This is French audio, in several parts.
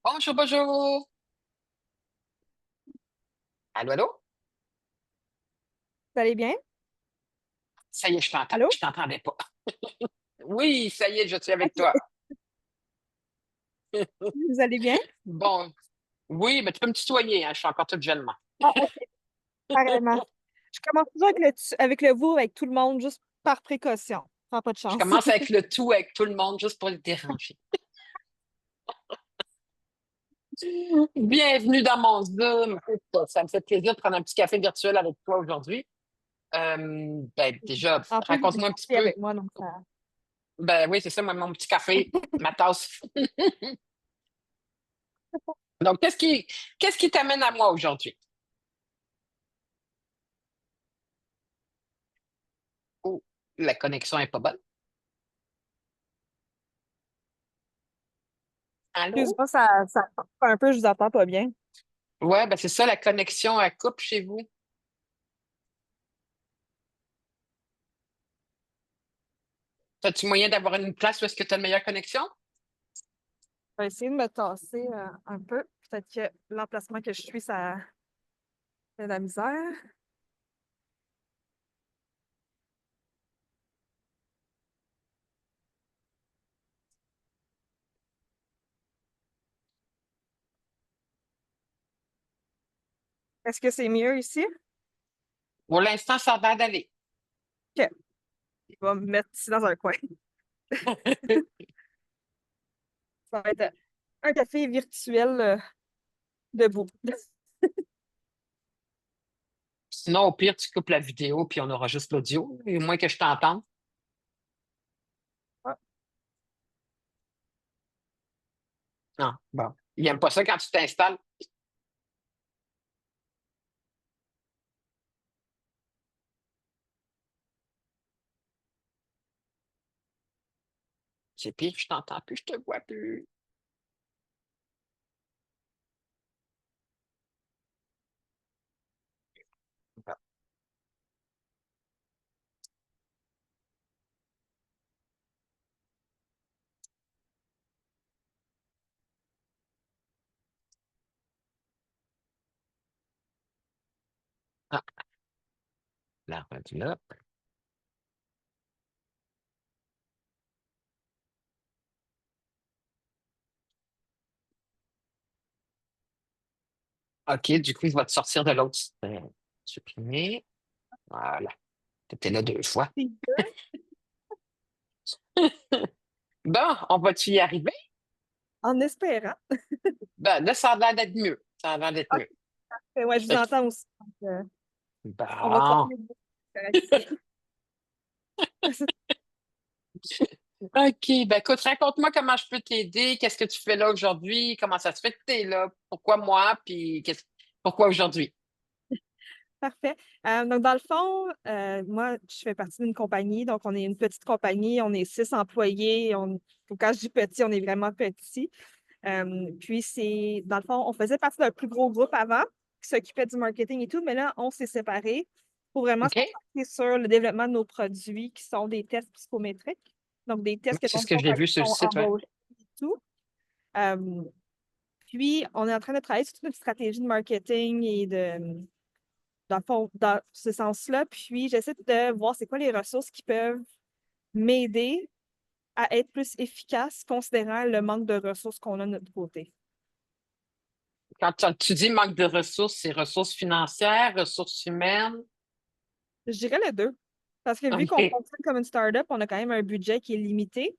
Bonjour, bonjour. Allô, allô? Vous allez bien? Ça y est, je t'entends. Allô? Je t'entendais pas. Oui, ça y est, je suis avec OK. toi. Vous allez bien? Bon, oui, mais tu peux me tutoyer, hein, je suis encore toute jeune, moi. Ah, OK, carrément. Je commence toujours avec le vous, avec tout le monde, juste par précaution. Ça a pas de Je chance. commence avec le tout, avec tout le monde, juste pour le déranger. Bienvenue dans mon Zoom. Écoute, ça me fait plaisir de prendre un petit café virtuel avec toi aujourd'hui. Ben, déjà, En plus, vous êtes raconte-moi un petit assis peu. avec moi, donc ça. Ben oui, c'est ça, moi, mon petit café, ma tasse. Donc, qu'est-ce qui t'amène à moi aujourd'hui? Oh, la connexion est pas bonne. Allô? Excuse-moi, ça coupe un peu, je vous entends pas bien. Ouais, ben c'est ça, la connexion, elle coupe chez vous. As-tu moyen d'avoir une place où est-ce que tu as une meilleure connexion? Je vais essayer de me tasser un peu. Peut-être que l'emplacement que je suis, ça fait de la misère. Est-ce que c'est mieux ici? Pour l'instant, ça a l'air d'aller. OK. Je vais me mettre ici dans un coin. Ça va être un café virtuel debout. Sinon, au pire, tu coupes la vidéo, puis on aura juste l'audio, et au moins que je t'entende. Ah, Non, bon. Il n'aime pas ça quand tu t'installes. C'est pire, je t'entends plus, je te vois plus. Bon. Ah, la rendu là. OK, du coup, je vais te sortir de l'autre. Supprimer. Voilà. Tu étais là 2 fois. c'est good. Bon, on va-tu y arriver? En espérant. Ben, là, ça a l'air d'être mieux. Ça a l'air d'être OK. mieux. Ouais, je vous Fait que- entends aussi. Donc, on va Bon. continuer de correct ici. OK, ben écoute, raconte-moi comment je peux t'aider, qu'est-ce que tu fais là aujourd'hui, comment ça se fait que tu es là, pourquoi moi, puis pourquoi aujourd'hui? Parfait. Donc, dans le fond, moi, je fais partie d'une compagnie. Donc, on est une petite compagnie. On est 6 employés. Quand je dis petit, on est vraiment petit. Puis, dans le fond, on faisait partie d'un plus gros groupe avant qui s'occupait du marketing et tout. Mais là, on s'est séparés pour vraiment se OK? concentrer sur le développement de nos produits qui sont des tests psychométriques. Donc, des tests que C'est nos ce que j'ai compagnies vu sur le sont site, ouais. embauchés et tout. Euh, Puis, on est en train de travailler sur toute notre stratégie de marketing et dans le fond, dans ce sens-là. Puis, j'essaie de voir c'est quoi les ressources qui peuvent m'aider à être plus efficace considérant le manque de ressources qu'on a de notre côté. Quand tu dis manque de ressources, c'est ressources financières, ressources humaines. Je dirais les deux. Parce que vu qu'on OK. fonctionne comme une startup, on a quand même un budget qui est limité.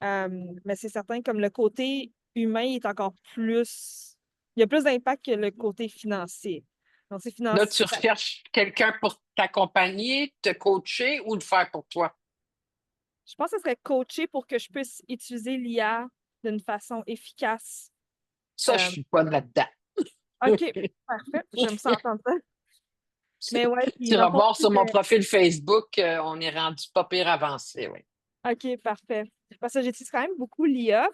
Euh, mais c'est certain, comme le côté humain est encore plus. Il y a plus d'impact que le côté financier. Donc, c'est Là, financier. tu recherches quelqu'un pour t'accompagner, te coacher ou le faire pour toi. Je pense que ce serait coaché pour que je puisse utiliser l'IA d'une façon efficace. Ça, je Euh, suis pas là-dedans. OK, parfait. J'aime ça entendre ça. Mais ouais, puis Tu dans le vas fond, voir sur mon profil Facebook, on est rendu pas pire avancé, oui. OK, parfait. Parce que j'utilise quand même beaucoup l'IA,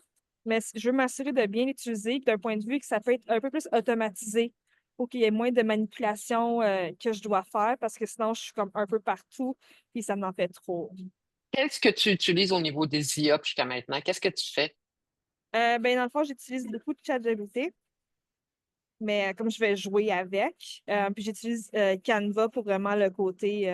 mais je veux m'assurer de bien l'utiliser, puis d'un point de vue que ça peut être un peu plus automatisé pour qu'il y ait moins de manipulations que je dois faire, parce que sinon, je suis comme un peu partout, puis ça m'en fait trop. Qu'est-ce que tu utilises au niveau des IA jusqu'à maintenant? Qu'est-ce que tu fais? Ben, dans le fond, j'utilise beaucoup de ChatGPT, mais comme je vais jouer avec, puis j'utilise Canva pour vraiment le côté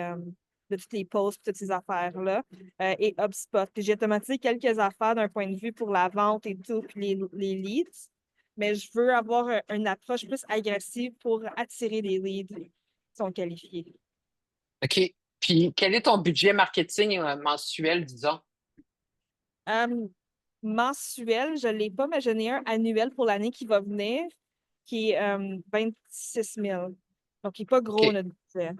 de toutes les posts, toutes ces affaires-là, et HubSpot. Puis j'ai automatisé quelques affaires d'un point de vue pour la vente et tout, puis les leads, mais je veux avoir une approche plus agressive pour attirer les leads qui sont qualifiés. OK. Puis, quel est ton budget marketing mensuel, disons? Euh, Mensuel, je ne l'ai pas, mais j'en ai un annuel pour l'année qui va venir, qui est 26 000. Donc, il n'est pas gros, OK. notre budget.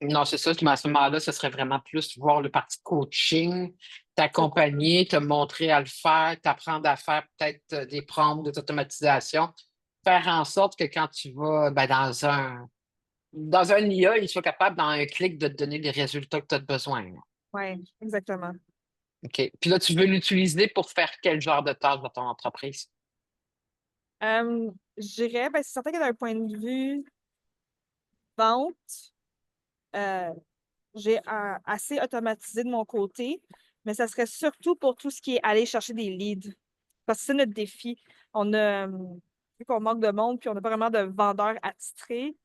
Non, c'est ça. Mais à ce moment-là, ce serait vraiment plus voir le parti coaching, t'accompagner, te montrer à le faire, t'apprendre à faire peut-être des prompts, des automatisations, faire en sorte que quand tu vas ben, dans un IA, il soit capable, dans un clic, de te donner les résultats que tu as besoin. Là. Oui, exactement. OK. Puis là, tu veux l'utiliser pour faire quel genre de tâche dans ton entreprise? Je dirais, ben, c'est certain que d'un point de vue vente, euh, j'ai assez automatisé de mon côté, mais ça serait surtout pour tout ce qui est aller chercher des leads. Parce que c'est notre défi. On a, vu qu'on manque de monde, puis on n'a pas vraiment de vendeurs attitrés,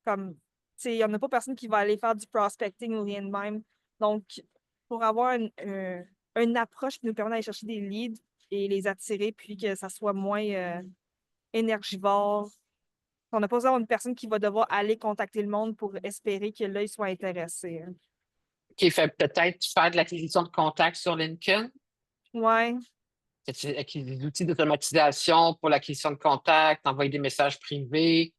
comme, tu sais, il n'y en a pas personne qui va aller faire du prospecting ou rien de même. Donc, pour avoir une approche qui nous permet d'aller chercher des leads et les attirer, puis que ça soit moins énergivore, on n'a pas besoin d'une personne qui va devoir aller contacter le monde pour espérer que là, ils soient intéressés. Hein. OK, fait peut-être faire de l'acquisition de contacts sur LinkedIn, Ouais, avec des outils d'automatisation pour l'acquisition de contacts, envoyer des messages privés,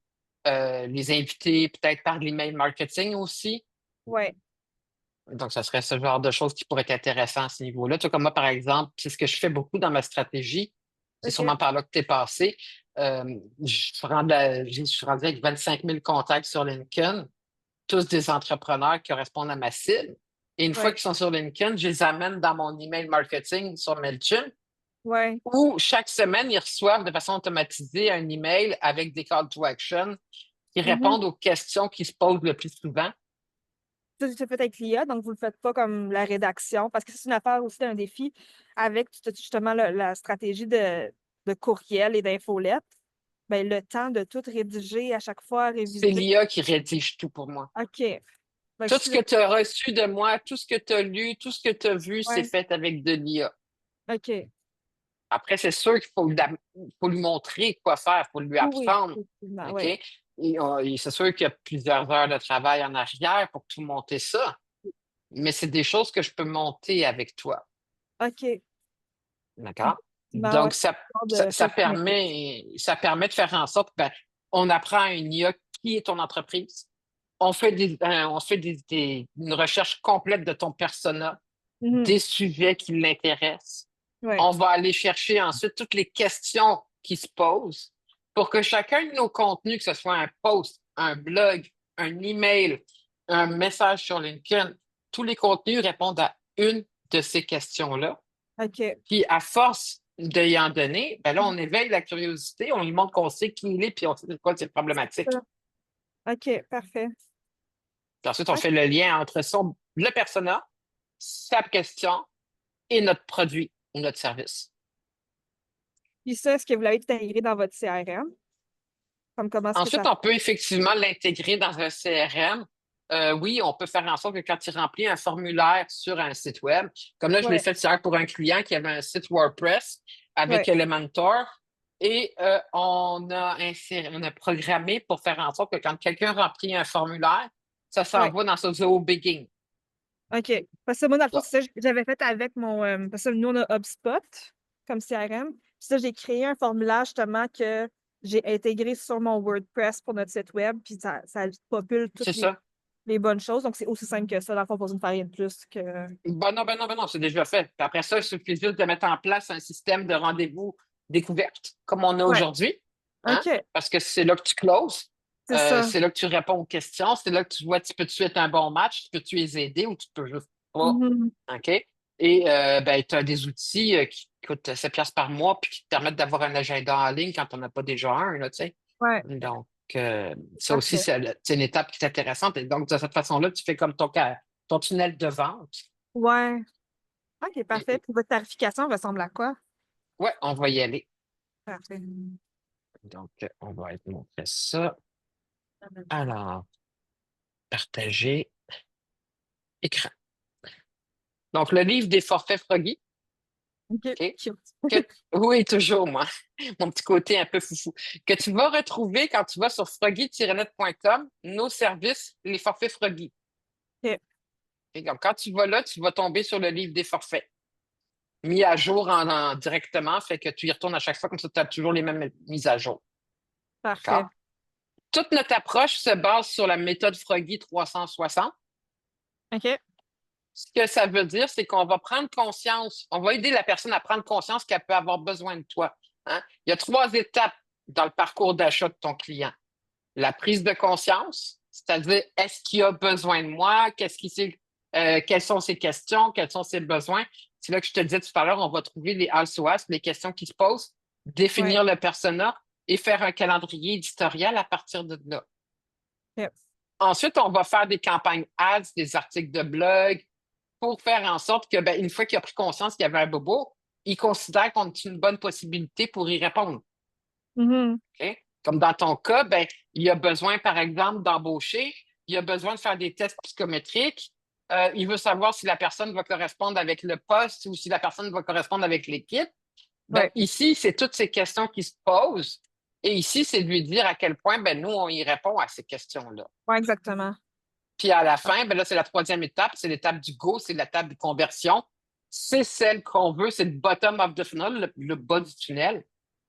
les inviter peut-être par l'email marketing aussi. ouais, Donc, ça serait ce genre de choses qui pourraient être intéressant à ce niveau-là. Tu vois, comme moi, par exemple, c'est ce que je fais beaucoup dans ma stratégie. C'est OK, sûrement par là que tu es passé. Euh, je suis rendu avec 25 000 contacts sur LinkedIn, tous des entrepreneurs qui correspondent à ma cible. Et une fois ouais, qu'ils sont sur LinkedIn, je les amène dans mon email marketing sur MailChimp, ouais. où chaque semaine, ils reçoivent de façon automatisée un email avec des call to action qui Mhm. répondent aux questions qui se posent le plus souvent. Ça, c'est fait avec l'IA, donc vous ne le faites pas comme la rédaction, parce que c'est une affaire aussi d'un défi avec justement la stratégie de courriel et d'infolette. Ben, le temps de tout rédiger à chaque fois, C'est réviser. l'IA qui rédige tout pour moi. OK. Ben, Tout ce que tu as reçu de moi, tout ce que tu as lu, tout ce que tu as vu, c'est ouais, fait avec de l'IA. OK. Après, c'est sûr qu'il faut lui montrer quoi faire, il faut lui Oui, oui, apprendre. effectivement, OK? oui. Et c'est sûr qu'il y a plusieurs heures de travail en arrière pour tout monter ça, mais c'est des choses que je peux monter avec toi. OK. D'accord? Ben, ouais, Donc, ça, genre ça, de ça fonctionnalité. permet, ça permet de faire en sorte que ben, on apprend à une IA qui est ton entreprise. On fait une recherche complète de ton persona, Mhm. des sujets qui l'intéressent. Ouais, On va aller chercher ensuite toutes les questions qui se posent pour que chacun de nos contenus, que ce soit un post, un blog, un email, un message sur LinkedIn, tous les contenus répondent à une de ces questions-là. OK. Puis à force de y en donner, ben là, on éveille la curiosité, on lui montre qu'on sait qui il est, puis on sait quoi c'est problématique. OK, parfait. Puis ensuite, on OK. fait le lien entre le persona, sa question et notre produit ou notre service. Puis ça, est-ce que vous l'avez tout intégré dans votre CRM? Comme comment est-ce que Ensuite, ça... on peut effectivement l'intégrer dans un CRM. Oui, on peut faire en sorte que quand il remplit un formulaire sur un site web, comme là, je l'ai Ouais, fait hier pour un client qui avait un site WordPress avec ouais, Elementor. Et on a programmé pour faire en sorte que quand quelqu'un remplit un formulaire, ça ouais. s'envoie dans ce Zoho Bigging. OK. Parce que moi, dans le fond, Là. c'est ça que j'avais fait avec mon... parce que nous, on a HubSpot comme CRM. Puis ça, j'ai créé un formulaire justement que j'ai intégré sur mon WordPress pour notre site web. Puis ça popule toutes C'est ça. les bonnes choses. Donc, c'est aussi simple que ça. Dans le fond, pas besoin de faire rien de plus que... Ben non, c'est déjà fait. Puis après ça, il suffit juste de mettre en place un système de rendez-vous découverte, comme on a Ouais. aujourd'hui, hein? OK. Parce que c'est là que tu closes, C'est ça. c'est là que tu réponds aux questions, c'est là que tu vois, tu peux-tu être un bon match, tu peux-tu les aider ou tu peux juste pas. Mhm. OK? Et ben, tu as des outils qui coûtent 7 piastres par mois puis qui te permettent d'avoir un agenda en ligne quand on n'a pas déjà un, là, tu sais. Ouais. Donc, ça aussi, Parfait. c'est une étape qui est intéressante. Et donc, de cette façon-là, tu fais comme ton tunnel de vente. Ouais. OK, parfait. Puis votre tarification ressemble à quoi? Ouais, on va y aller. Parfait. Donc, on va être montrer ça. Alors, partager écran. Donc, le livre des forfaits Froggy. OK. OK? Cute. Oui, toujours, moi. Mon petit côté un peu foufou. Que tu vas retrouver quand tu vas sur froggy-net.com, nos services, les forfaits Froggy. OK. Et donc, quand tu vas là, tu vas tomber sur le livre des forfaits, mis à jour directement, fait que tu y retournes à chaque fois, comme ça, tu as toujours les mêmes mises à jour. Parfait. D'accord? Toute notre approche se base sur la méthode Froggy 360. OK. Ce que ça veut dire, c'est qu'on va prendre conscience, on va aider la personne à prendre conscience qu'elle peut avoir besoin de toi. Hein? Il y a 3 étapes dans le parcours d'achat de ton client. La prise de conscience, c'est-à-dire est-ce qu'il a besoin de moi? Quelles sont ses questions? Quels sont ses besoins? C'est là que je te disais tout à l'heure, on va trouver les also ask, les questions qui se posent, Ouais. définir le persona et faire un calendrier éditorial à partir de là. OK. Ensuite, on va faire des campagnes ads, des articles de blog pour faire en sorte que, ben, une fois qu'il a pris conscience qu'il y avait un bobo, il considère qu'on est une bonne possibilité pour y répondre. Mhm. OK? Comme dans ton cas, ben, il a besoin, par exemple, d'embaucher, il a besoin de faire des tests psychométriques, il veut savoir si la personne va correspondre avec le poste ou si la personne va correspondre avec l'équipe. Donc, Ouais. ici, c'est toutes ces questions qui se posent. Et ici, c'est de lui dire à quel point, ben, nous, on y répond à ces questions-là. Ouais, exactement. Puis à la fin, ben là, c'est la troisième étape, c'est l'étape du go, c'est l'étape de conversion. C'est celle qu'on veut, c'est le bottom of the funnel, le bas du tunnel.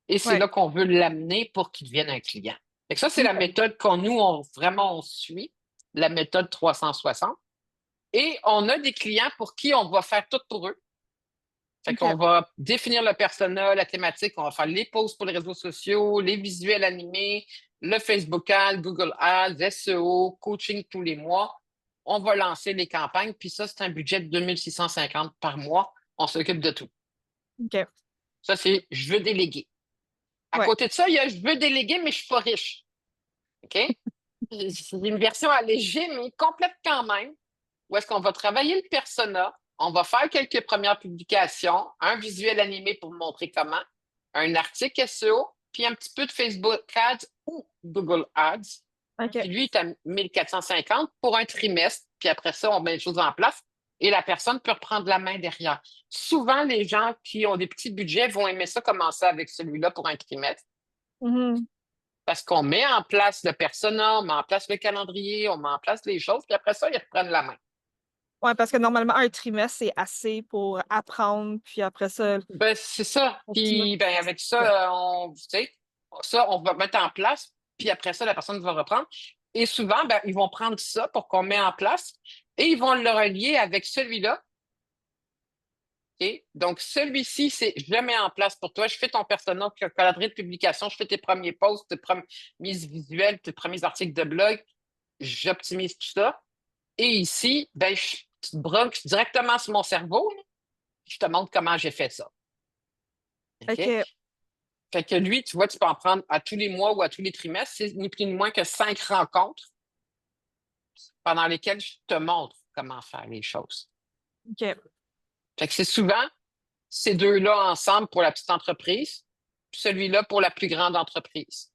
Et c'est Ouais. là qu'on veut l'amener pour qu'il devienne un client. Fait que ça, c'est la OK. méthode qu'on nous, on suit, la méthode 360. Et on a des clients pour qui on va faire tout pour eux. Fait OK. qu'on va définir le persona, la thématique, on va faire les posts pour les réseaux sociaux, les visuels animés, le Facebook Ads, Google Ads, SEO, coaching tous les mois. On va lancer les campagnes, puis ça, c'est un budget de 2650 par mois. On s'occupe de tout. OK. Ça, c'est je veux déléguer. À Ouais. côté de ça, il y a je veux déléguer, mais je suis pas riche. OK? C'est une version allégée, mais complète quand même, où est-ce qu'on va travailler le persona, on va faire quelques premières publications, un visuel animé pour montrer comment, un article SEO, puis un petit peu de Facebook Ads ou Google Ads. OK. Puis lui, il est à 1450 pour un trimestre, puis après ça, on met les choses en place et la personne peut reprendre la main derrière. Souvent, les gens qui ont des petits budgets vont aimer ça commencer avec celui-là pour un trimestre. Mhm. Parce qu'on met en place le persona, on met en place le calendrier, on met en place les choses, puis après ça, ils reprennent la main. Ouais, parce que normalement, un trimestre, c'est assez pour apprendre, puis après ça, Ben, c'est ça. continuer. Puis, ben, avec ça, tu sais, ça, on va mettre en place, puis après ça, la personne va reprendre. Et souvent, ben, ils vont prendre ça pour qu'on met en place et ils vont le relier avec celui-là. OK? Donc, celui-ci, c'est je le mets en place pour toi. Je fais ton personnage, calendrier de publication, je fais tes premiers posts, tes premiers visuels, tes premiers articles de blog. J'optimise tout ça. Et ici, ben, tu te branches directement sur mon cerveau. Là. Je te montre comment j'ai fait ça. OK? OK. Fait que lui, tu vois, tu peux en prendre à tous les mois ou à tous les trimestres. C'est ni plus ni moins que 5 rencontres pendant lesquelles je te montre comment faire les choses. OK. Fait que c'est souvent ces deux-là ensemble pour la petite entreprise, puis celui-là pour la plus grande entreprise.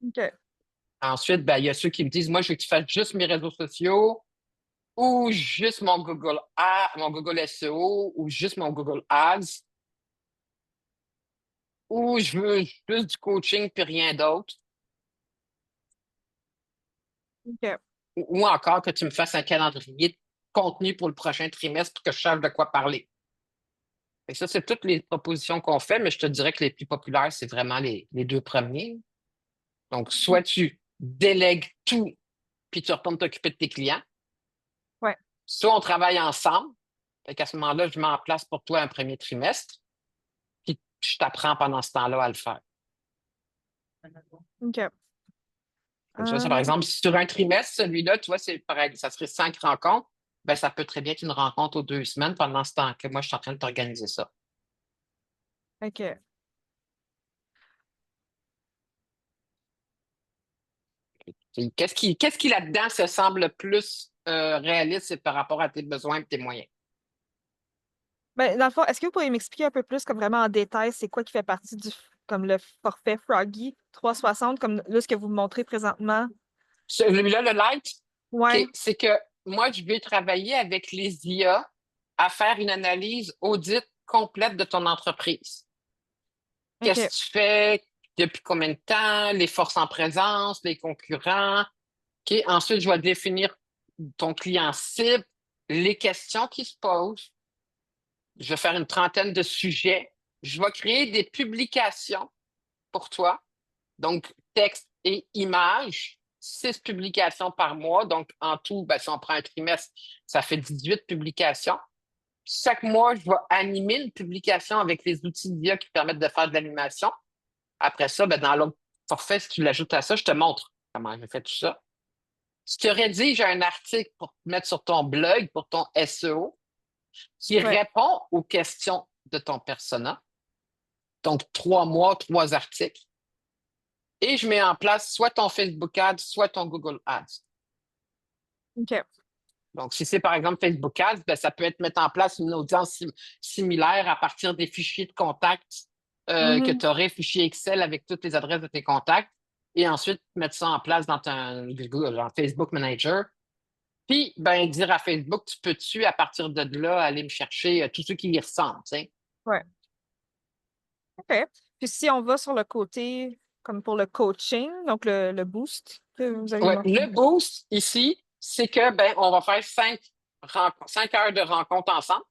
OK. Ensuite, ben, il y a ceux qui me disent, moi, je veux que tu fasses juste mes réseaux sociaux ou juste mon Google Ads, mon Google SEO ou juste mon Google Ads ou je veux juste du coaching puis rien d'autre. OK. Ou encore que tu me fasses un calendrier de contenu pour le prochain trimestre pour que je sache de quoi parler. Et ça, c'est toutes les propositions qu'on fait, mais je te dirais que les plus populaires, c'est vraiment les deux premiers. Donc, soit tu délègues tout, puis tu retournes t'occuper de tes clients, Ouais. soit on travaille ensemble. Fait qu'à ce moment-là, je mets en place pour toi un premier trimestre, puis je t'apprends pendant ce temps-là à le faire. OK. Donc, tu vois, ça, par exemple, si sur un trimestre, celui-là, tu vois, c'est pareil, ça serait 5 rencontres, ben, ça peut très bien être une rencontre aux 2 semaines pendant ce temps que moi, je suis en train de t'organiser ça. OK. Qu'est-ce qui là-dedans se semble plus réaliste par rapport à tes besoins et tes moyens? Ben, dans le fond, est-ce que vous pourriez m'expliquer un peu plus, comme vraiment en détail, c'est quoi qui fait partie comme le forfait Froggy 360, comme là, ce que vous me montrez présentement? Celui-là, le light, Ouais, OK, c'est que moi, je vais travailler avec les IA à faire une analyse audit complète de ton entreprise. Qu'est-ce OK. que tu fais, depuis combien de temps, les forces en présence, les concurrents. OK, ensuite, je vais définir ton client cible, les questions qui se posent. Je vais faire une trentaine de sujets. Je vais créer des publications pour toi. Donc, texte et images, 6 publications par mois. Donc, en tout, ben, si on prend un trimestre, ça fait 18 publications. Chaque mois, je vais animer une publication avec les outils d'IA qui permettent de faire de l'animation. Après ça, ben, dans l'autre forfait, si tu l'ajoutes à ça, je te montre comment j'ai fait tout ça. Je te rédige un article pour te mettre sur ton blog, pour ton SEO, qui Ouais. répond aux questions de ton persona. Donc, 3 mois, 3 articles. Et je mets en place soit ton Facebook Ads, soit ton Google Ads. OK. Donc, si c'est par exemple Facebook Ads, ben, ça peut être mettre en place une audience similaire à partir des fichiers de contacts que Mhm. tu aurais, fichiers Excel avec toutes les adresses de tes contacts, et ensuite mettre ça en place dans ton dans Facebook Manager. Puis, ben, dire à Facebook, tu peux-tu, à partir de là, aller me chercher tous ceux qui y ressemblent, tu sais. Ouais. OK. Puis si on va sur le côté, comme pour le coaching, donc le boost que vous avez Ouais, mentionné. le boost ici, c'est que ben, on va faire 5 heures de rencontre ensemble.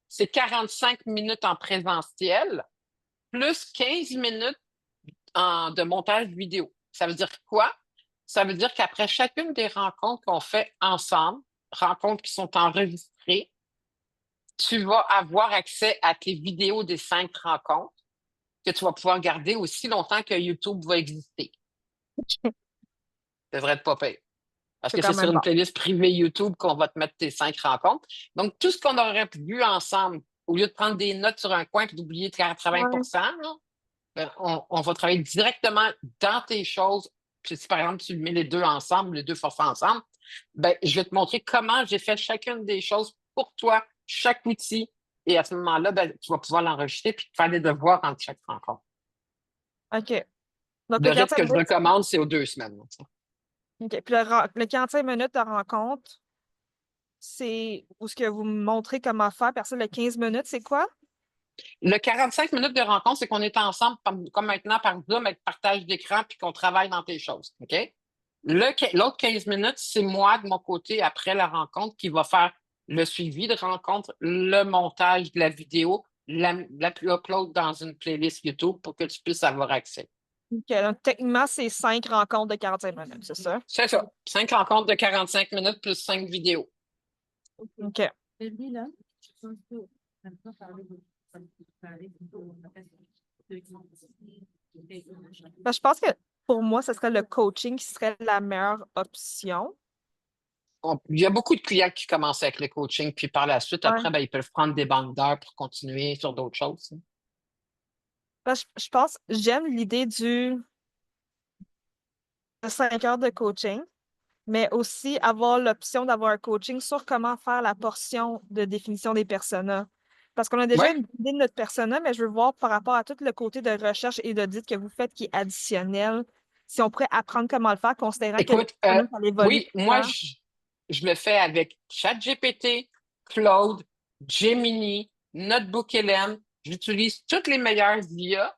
C'est 45 minutes en présentiel, plus 15 minutes de montage vidéo. Ça veut dire quoi? Ça veut dire qu'après chacune des rencontres qu'on fait ensemble, rencontres qui sont enregistrées, tu vas avoir accès à tes vidéos des 5 rencontres que tu vas pouvoir garder aussi longtemps que YouTube va exister. Ça devrait être pas pire. Parce C'est que quand c'est sur même une bon. playlist privée YouTube qu'on va te mettre tes 5 rencontres. Donc, tout ce qu'on aurait vu ensemble, au lieu de prendre des notes sur un coin et d'oublier 80 Ouais. là, ben, on va travailler directement dans tes choses. Puis si par exemple, tu mets les deux ensemble, les deux forfaits ensemble, ben, je vais te montrer comment j'ai fait chacune des choses pour toi, chaque outil. Et à ce moment-là, ben, tu vas pouvoir l'enregistrer puis te faire des devoirs entre chaque rencontre. OK. Donc, Le le rythme 45 que je minutes, recommande, c'est aux 2 semaines. OK. Puis le 45 minutes de rencontre, c'est où ce que vous me montrez comment faire. Personne, le 15 minutes, c'est quoi? Le 45 minutes de rencontre, c'est qu'on est ensemble, comme maintenant par Zoom, avec partage d'écran, puis qu'on travaille dans tes choses. OK? L'autre 15 minutes, c'est moi, de mon côté, après la rencontre, qui va faire le suivi de rencontre, le montage de la vidéo, upload dans une playlist YouTube pour que tu puisses avoir accès. OK. Donc, techniquement, c'est 5 rencontres de 45 minutes, c'est ça? C'est ça. 5 rencontres de 45 minutes plus 5 vidéos. OK. Ben, je pense que pour moi, ce serait le coaching qui serait la meilleure option. Il y a beaucoup de clients qui commencent avec le coaching, puis par la suite, Ouais. après, ben, ils peuvent prendre des banques d'heures pour continuer sur d'autres choses. Ben, je pense, j'aime l'idée de 5 heures de coaching, mais aussi avoir l'option d'avoir un coaching sur comment faire la portion de définition des personas. Parce qu'on a déjà Ouais. une idée de notre persona, mais je veux voir par rapport à tout le côté de recherche et d'audit que vous faites qui est additionnel, si on pourrait apprendre comment le faire, considérant que le Écoute, persona, ça évolue oui, tout le moi, temps. je le fais avec ChatGPT, Claude, Gemini, NotebookLM. J'utilise toutes les meilleures IA,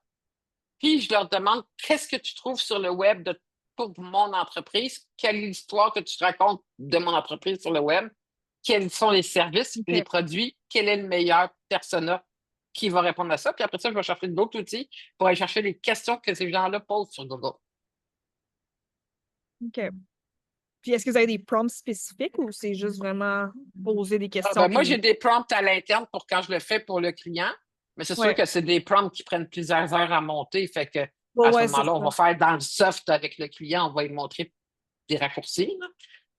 puis je leur demande qu'est-ce que tu trouves sur le web pour mon entreprise, quelle est l'histoire que tu racontes de mon entreprise sur le web, quels sont les services, les OK. produits, quel est le meilleur persona qui va répondre à ça. Puis après ça, je vais chercher d'autres outils pour aller chercher les questions que ces gens-là posent sur Google. OK. Puis est-ce que vous avez des prompts spécifiques ou c'est juste vraiment poser des Ah, questions ben, moi, puis. j'ai des prompts à l'interne pour quand je le fais pour le client, mais c'est sûr Ouais. que c'est des prompts qui prennent plusieurs heures à monter. Fait que Ouais, à ce ouais, c'est moment-là, on ça. va faire dans le soft avec le client, on va lui montrer des raccourcis, là.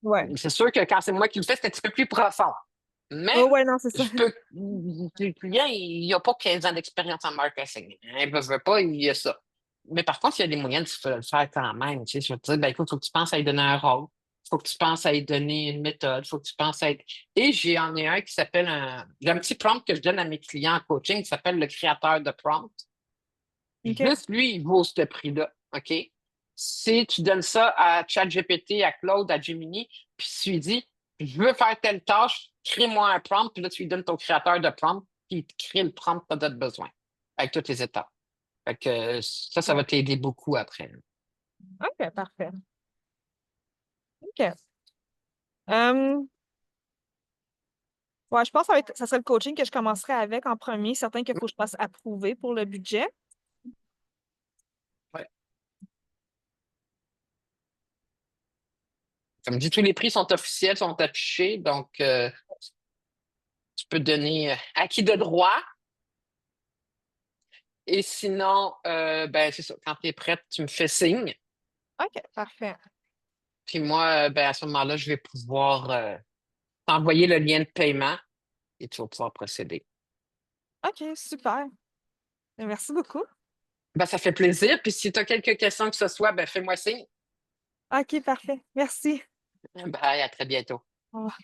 Ouais. C'est sûr que quand c'est moi qui le fais, c'est un petit peu plus profond. Mais Ouais, ouais, non, c'est ça. je peux. Le client, il n'a pas 15 ans d'expérience en marketing. Il ne veut pas, il y a ça. Mais par contre, il y a des moyens de le faire quand même. Tu sais, je veux te dire, ben, écoute, il faut que tu penses à lui donner un rôle. faut que tu penses à y donner une méthode, faut que tu penses à être. Et j'en ai un qui s'appelle j'ai un petit prompt que je donne à mes clients en coaching qui s'appelle le créateur de prompt. OK. Juste lui, il vaut ce prix-là. OK? Si tu donnes ça à ChatGPT, à Claude, à Gemini, puis tu lui dis, je veux faire telle tâche, crée-moi un prompt, puis là, tu lui donnes ton créateur de prompt, puis il te crée le prompt que tu as besoin, avec toutes les étapes. Fait que ça va t'aider beaucoup après. OK, parfait. OK. Euh, ouais, je pense que ça serait le coaching que je commencerai avec en premier. Certain qu'il faut que je fasse approuver pour le budget. Ouais. Comme dit, tous les prix sont officiels, sont affichés, donc tu peux donner à qui de droit. Et sinon, ben c'est ça, quand tu es prête, tu me fais signe. OK, parfait. Puis moi, ben, à ce moment-là, je vais pouvoir t'envoyer le lien de paiement et tu vas pouvoir procéder. OK, super. Merci beaucoup. Ben, ça fait plaisir. Puis si tu as quelques questions que ce soit, ben, fais-moi signe. OK, parfait. Merci. Bye, à très bientôt. Au revoir.